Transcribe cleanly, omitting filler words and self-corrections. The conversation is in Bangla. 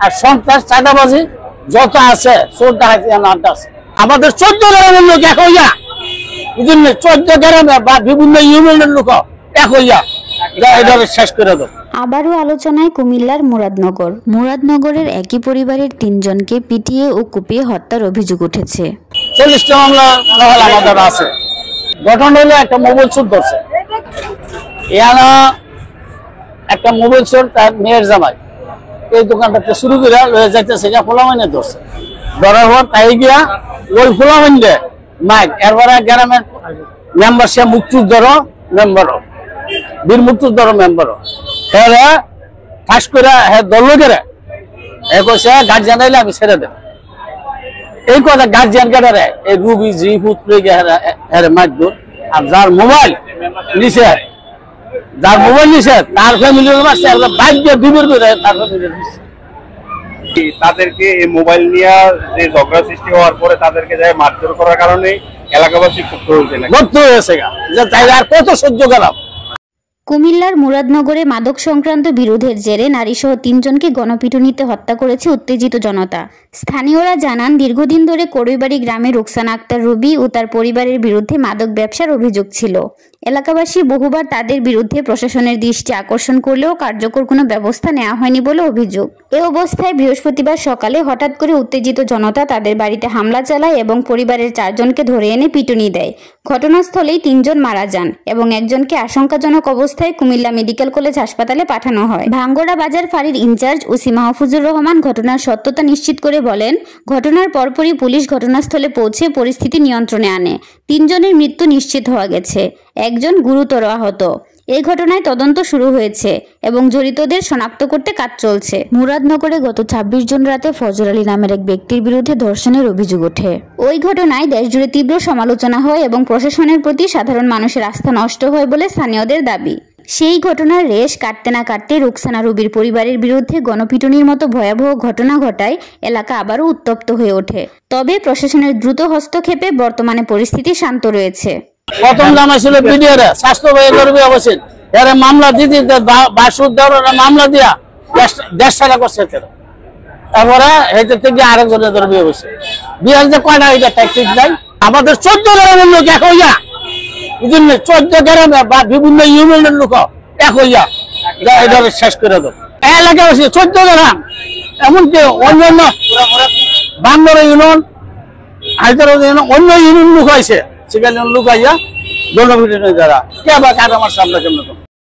আর সন্ত্রাস চাঁদাবাজি যত আছে চোর ডাকাতি আড্ডা আছে। আমাদের 14 গ্রামের লোক এক হইয়া, বুঝলেন, 14 গ্রামে বা বিভিন্ন ইউনিয়নের লোক এক হইয়া এটা শেষ করে দেব। আবারও আলোচনায় কুমিল্লার মুরাদনগর। মুরাদনগরের একই পরিবারের 3 জনকে পিটিয়ে ও কুপিয়ে হত্যার অভিযোগ উঠেছে। 40টা মামলা আমাদের আছে। ঘটনা হলো একটা মোবাইল চোর ধরছে, একটা মোবাইল চোর তার মেয়ের জামাই এই দোকানটাতে শুরু করে লয়ে যাইতেছে, ফোলামাইনে ধরছে। ধরার পর তাই গিয়া ওই ফোলামাইনে মাইক এরপরে গ্রামের মেম্বার, সে মুক্তিযোদ্ধার মেম্বারও, বীর মুক্তিযোদ্ধার মেম্বারও, হ্যাঁ ফাঁস করে হ্যাঁ দল করে কইছে গার্জিয়ান আইলে আমি ছেড়ে দেব। এই কথা গার্জিয়ান কেটারে এই রুবি জি পুত্র মারধর। আর যার মোবাইল নিছে তার ফ্যামিলির বাইক দিয়ে বিবের করে তার ফ্যামিলির তাদেরকে এই মোবাইল নিয়ে যে ঝগড়া সৃষ্টি হওয়ার পরে তাদেরকে যায় মারধর করার কারণে এলাকাবাসী ক্ষুব্ধ হয়েছে আর কত সহ্য গেলাম। কুমিল্লার মুরাদনগরে মাদক সংক্রান্ত বিরোধের জেরে নারীসহ 3 জনকে গণপিটুনিতে হত্যা করেছে উত্তেজিত জনতা। স্থানীয়রা জানান, দীর্ঘদিন ধরে করইবাড়ি গ্রামে রুকসানা আক্তার রুবি ও তার পরিবারের বিরুদ্ধে মাদক ব্যবসার অভিযোগ ছিল। এলাকাবাসী বহুবার তাদের বিরুদ্ধে প্রশাসনের দৃষ্টি আকর্ষণ করলেও কার্যকর কোনো ব্যবস্থা নেওয়া হয়নি বলে অভিযোগ। এ অবস্থায় বৃহস্পতিবার সকালে হঠাৎ করে উত্তেজিত জনতা তাদের বাড়িতে হামলা চালায় এবং পরিবারের 4 জনকে ধরে এনে পিটুনি দেয়। ঘটনাস্থলেই 3 জন মারা যান এবং একজনকে আশঙ্কাজনক অবস্থায় কুমিল্লা মেডিকেল কলেজ হাসপাতালে পাঠানো হয়। ভাঙ্গড়া বাজার ফাঁড়ির ইনচার্জ ওসি মাহফুজুর রহমান ঘটনার সত্যতা নিশ্চিত করে বলেন, ঘটনার পরপরই পুলিশ ঘটনাস্থলে পৌঁছে পরিস্থিতি নিয়ন্ত্রণে আনে। 3 জনের মৃত্যু নিশ্চিত হওয়া গেছে, একজন গুরুতর আহত। এই ঘটনায় তদন্ত শুরু হয়েছে এবং জড়িতদের শনাক্ত করতে কাজ চলছে। মুরাদনগরে গত 26 জুন রাতে ফজর আলী নামের এক ব্যক্তির বিরুদ্ধে ধর্ষণের অভিযোগ ওঠে। ওই ঘটনায় দেশজুড়ে তীব্র সমালোচনা হয় এবং প্রশাসনের প্রতি সাধারণ মানুষের আস্থা নষ্ট হয় বলে স্থানীয়দের দাবি। সেই ঘটনার রেশ কাটতে না কাটতে রুকসানা রুবির পরিবারের বিরুদ্ধে গণপিটুনির মতো ভয়াবহ ঘটনা ঘটায় এলাকা আবারও উত্তপ্ত হয়ে ওঠে। তবে প্রশাসনের দ্রুত হস্তক্ষেপে বর্তমানে পরিস্থিতি শান্ত রয়েছে। প্রথম জানা ছিল বিডিআর স্বাস্থ্য করবে অবশ্যই এর মামলা দিতে বাসুদ দেওয়ার মামলা দিয়া 1.5 টাকা করছে। তারপরে এটা থেকে আরেকজনের ধরবে অবশ্যই বিহার যে কয়টা এটা ঠিক নাই। আমাদের 14 গ্রামের লোক এক হইয়া, বুঝলেন, 14 গ্রামে বা বিভিন্ন ইউনিয়নের লোক এক হইয়া এটা শেষ করে দেব। এলাকাবাসী 14 গ্রাম, এমনকি অন্যান্য বাংলা ইউনিয়ন, হায়দ্রাবাদ ইউনিয়ন, অন্য ইউনিয়ন লোক হয়েছে, সেখানে লোক আইয়া দণ্ডপিটুনি যারা কে বা কার আমার সামনে কেমন